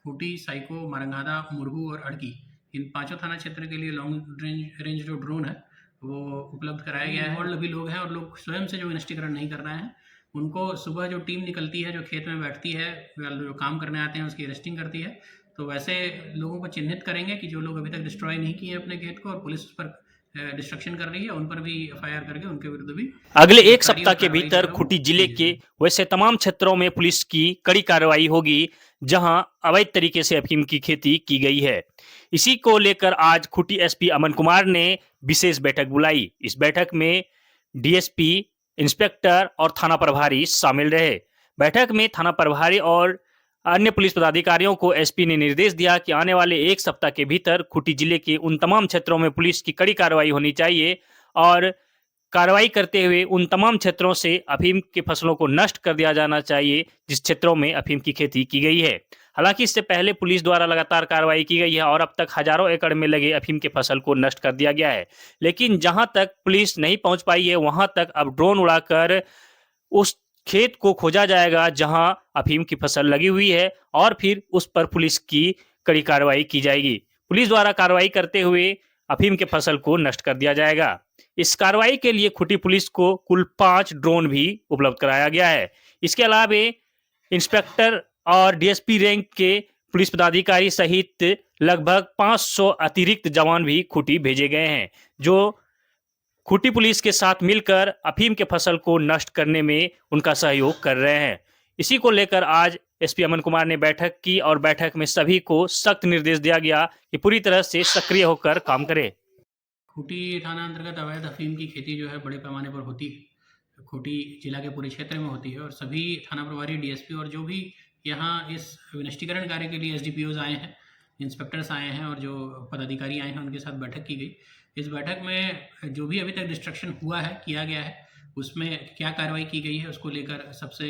Khunti, psycho, मारंगादा, Murhu और अड़की, इन पाँचों थाना क्षेत्र के लिए लॉन्ग रेंज जो ड्रोन है, वो उपलब्ध कराया गया है। और अभी लोग हैं और लोग स्वयं से जो इन्वेस्टिगेशन नहीं कर रहे हैं, उनको सुबह जो टीम निकलती है, जो खेत में बैठती है, जो काम करने आते हैं, उसकी अरेस्टिंग करती है। तो वैसे लोगों को चिन्हित करेंगे कि जो लोग अभी तक डिस्ट्रॉय नहीं किए अपने खेत को और पुलिस उस पर डिस्ट्रक्शन कर रही है, उन पर भी एफआईआर करके उनके विरुद्ध भी अगले एक गिरफ्तारी सप्ताह और के कार्रवाई जो भीतर है वो खूंटी जिले की के जाएगी। वैसे तमाम क्षेत्रों में पुलिस की कड़ी कार्रवाई होगी जहां अवैध तरीके से अफीम की खेती की गई है। इसी को लेकर आज खूंटी एसपी अमन कुमार ने विशेष बैठक बुलाई। इस बैठक में डीएसपी, इंस्पेक्टर और थाना प्रभारी शामिल रहे। बैठक में थाना प्रभारी और अन्य पुलिस पदाधिकारियों को एसपी ने निर्देश दिया कि आने वाले एक सप्ताह के भीतर खूंटी जिले के उन तमाम क्षेत्रों में पुलिस की कड़ी कार्रवाई होनी चाहिए और कार्रवाई करते हुए उन तमाम क्षेत्रों से अफीम की फसलों को नष्ट कर दिया जाना चाहिए जिस क्षेत्रों में अफीम की खेती की गई है। हालांकि इससे पहले पुलिस द्वारा लगातार कार्रवाई की गई है और अब तक हजारों एकड़ में लगे अफीम के फसल को नष्ट कर दिया गया है, लेकिन जहां तक पुलिस नहीं पहुंच पाई है वहां तक अब ड्रोन उड़ाकर उस खेत को खोजा जाएगा जहां अफीम की फसल लगी हुई है और फिर उस पर पुलिस की कड़ी कार्रवाई की जाएगी। पुलिस द्वारा कार्रवाई करते हुए अफीम के फसल को नष्ट कर दिया जाएगा। इस कार्रवाई के लिए खूंटी पुलिस को कुल 5 ड्रोन भी उपलब्ध कराया गया है। इसके अलावा इंस्पेक्टर और डीएसपी रैंक के पुलिस पदाधिकारी सहित लगभग 500 अतिरिक्त जवान भी खूंटी भेजे गए हैं, जो खूंटी पुलिस के साथ मिलकर अफीम के फसल को नष्ट करने में उनका सहयोग कर रहे हैं। इसी को लेकर आज एसपी अमन कुमार ने बैठक की और बैठक में सभी को सख्त निर्देश दिया गया कि पूरी तरह से सक्रिय होकर काम करें। खूंटी थाना अंतर्गत अवैध अफीम की खेती जो है बड़े पैमाने पर होती है। खूंटी जिला के पूरे क्षेत्र में होती है और सभी थाना प्रभारी, डीएसपी और जो भी यहाँ इस विनिष्टीकरण कार्य के लिए एसडीपीओज आए हैं, इंस्पेक्टर्स आए हैं और जो पदाधिकारी आए हैं, उनके साथ बैठक की गई। इस बैठक में जो भी अभी तक डिस्ट्रक्शन हुआ है, किया गया है, उसमें क्या कार्रवाई की गई है, उसको लेकर सबसे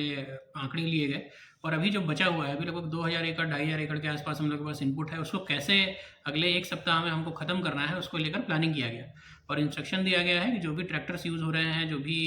आंकड़े लिए गए। और अभी जो बचा हुआ है, अभी लगभग 2000 एकड़, 2500 एकड़ के आसपास हम लोग के पास इनपुट है, उसको कैसे अगले एक सप्ताह में हमको ख़त्म करना है, उसको लेकर प्लानिंग किया गया और इंस्ट्रक्शन दिया गया है कि जो भी ट्रैक्टर्स यूज़ हो रहे हैं, जो भी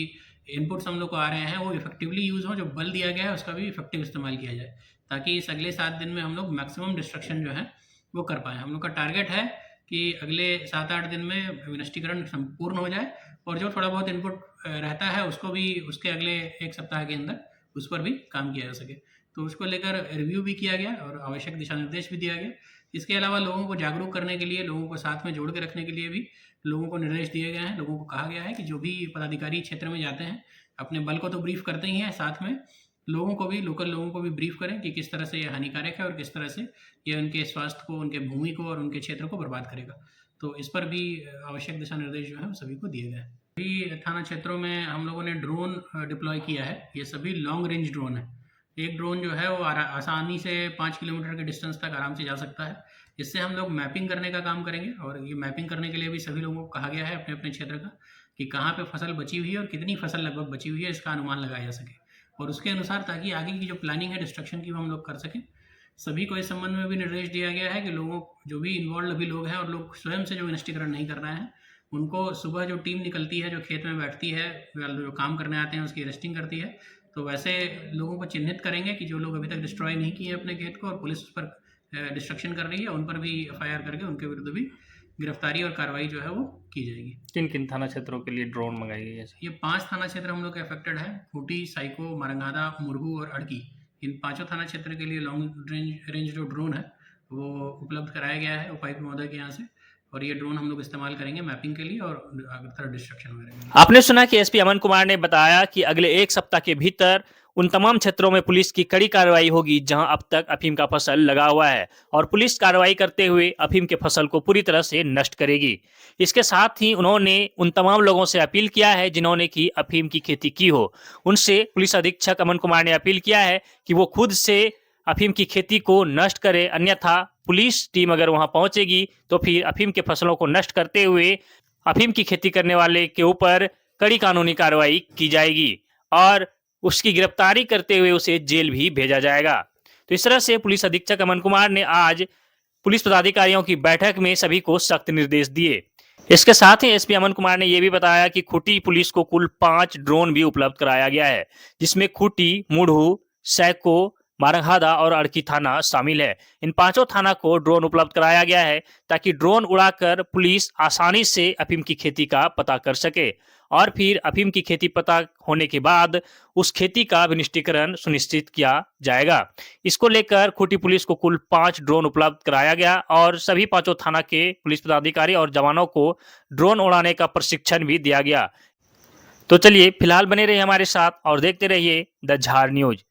इनपुट्स हम लोग को आ रहे हैं, वो इफेक्टिवली यूज़ हो। जो बल दिया गया है उसका भी इफेक्टिव इस्तेमाल किया जाए, ताकि इस अगले 7 दिन में हम लोग मैक्सिमम डिस्ट्रक्शन जो है वो कर पाएँ। हम लोग का टारगेट है कि अगले 7-8 दिन में विनिष्टीकरण संपूर्ण हो जाए और जो थोड़ा बहुत इनपुट रहता है उसको भी उसके अगले एक सप्ताह के अंदर उस पर भी काम किया जा सके। तो उसको लेकर रिव्यू भी किया गया और आवश्यक दिशा निर्देश भी दिया गया। इसके अलावा लोगों को जागरूक करने के लिए, लोगों को साथ में जोड़ के रखने के लिए भी लोगों को निर्देश दिए गए हैं। लोगों को कहा गया है कि जो भी पदाधिकारी क्षेत्र में जाते हैं, अपने बल को तो ब्रीफ करते ही हैं, साथ में लोगों को भी, लोकल लोगों को भी ब्रीफ करें कि किस तरह से ये हानिकारक है और किस तरह से ये उनके स्वास्थ्य को, उनके भूमि को और उनके क्षेत्र को बर्बाद करेगा। तो इस पर भी आवश्यक दिशा निर्देश जो है सभी को दिए गए हैं। सभी थाना क्षेत्रों में हम लोगों ने ड्रोन डिप्लॉय किया है। ये सभी लॉन्ग रेंज ड्रोन है। एक ड्रोन जो है वो आसानी से 5 किलोमीटर के डिस्टेंस तक आराम से जा सकता है। इससे हम लोग मैपिंग करने का काम करेंगे और ये मैपिंग करने के लिए भी सभी लोगों को कहा गया है अपने अपने क्षेत्र का, कि कहाँ पे फसल बची हुई है और कितनी फसल लगभग बची हुई है, इसका अनुमान लगाया जा सके और उसके अनुसार ताकि आगे की जो प्लानिंग है डिस्ट्रक्शन की, वो हम लोग कर सकें। सभी को इस संबंध में भी निर्देश दिया गया है कि लोगों, जो भी इन्वॉल्व अभी लोग हैं और लोग स्वयं से जो इन्वेस्टिगेशन नहीं कर रहे हैं, उनको सुबह जो टीम निकलती है, जो खेत में बैठती है, जो काम करने आते हैं, उसकी अरेस्टिंग करती है। तो वैसे लोगों को चिन्हित करेंगे कि जो लोग अभी तक डिस्ट्रॉय नहीं किए अपने खेत को और पुलिस उस पर डिस्ट्रक्शन कर रही है, उन पर भी एफआईआर करके उनके विरुद्ध भी गिरफ्तारी और कार्रवाई जो है वो की जाएगी। किन किन थाना क्षेत्रों के लिए ड्रोन मंगाई गई है? ये 5 थाना क्षेत्र हम लोग के अफेक्टेड है। खूंटी, साइको, मारंगादा, मुरहू और अड़की, इन पाँचों थाना क्षेत्र के लिए लॉन्ग रेंज जो ड्रोन है वो उपलब्ध कराया गया है उपायुक्त महोदय के यहाँ से और ये ड्रोन हम लोग इस्तेमाल करेंगे मैपिंग के लिए और अगर डिस्ट्रक्शन वगैरह। आपने सुना कि एसपी अमन कुमार ने बताया कि अगले एक सप्ताह के भीतर उन तमाम क्षेत्रों में पुलिस की कड़ी कार्रवाई होगी जहां अब तक अफीम का फसल लगा हुआ है और पुलिस कार्रवाई करते हुए अफीम के फसल को पूरी तरह से नष्ट करेगी। इसके साथ ही उन्होंने उन तमाम लोगों से अपील किया है जिन्होंने की अफीम की खेती की हो, उनसे पुलिस अधीक्षक अमन कुमार ने अपील किया है कि वो खुद से अफीम की खेती को नष्ट करे, अन्यथा पुलिस टीम अगर वहां पहुंचेगी तो फिर अफीम के फसलों को नष्ट करते हुए अफीम की खेती करने वाले के ऊपर कड़ी कानूनी कार्रवाई की जाएगी और उसकी गिरफ्तारी करते हुए उसे जेल भी भेजा जाएगा। तो इस तरह से पुलिस अधीक्षक अमन कुमार ने आज पुलिस पदाधिकारियों की बैठक में सभी को सख्त निर्देश दिए। इसके साथ ही एसपी अमन कुमार ने यह भी बताया कि खूंटी पुलिस को कुल 5 ड्रोन भी उपलब्ध कराया गया है, जिसमें खूंटी, मुढ़ू, सैको, मारंगहादा और अड़की थाना शामिल है। इन पांचों थाना को ड्रोन उपलब्ध कराया गया है ताकि ड्रोन उड़ाकर पुलिस आसानी से अफीम की खेती का पता कर सके और फिर अफीम की खेती पता होने के बाद उस खेती का विनिष्टीकरण सुनिश्चित किया जाएगा। इसको लेकर खूंटी पुलिस को कुल 5 ड्रोन उपलब्ध कराया गया और सभी पांचों थाना के पुलिस पदाधिकारी और जवानों को ड्रोन उड़ाने का प्रशिक्षण भी दिया गया। तो चलिए फिलहाल बने रहिए हमारे साथ और देखते रहिए द झार न्यूज।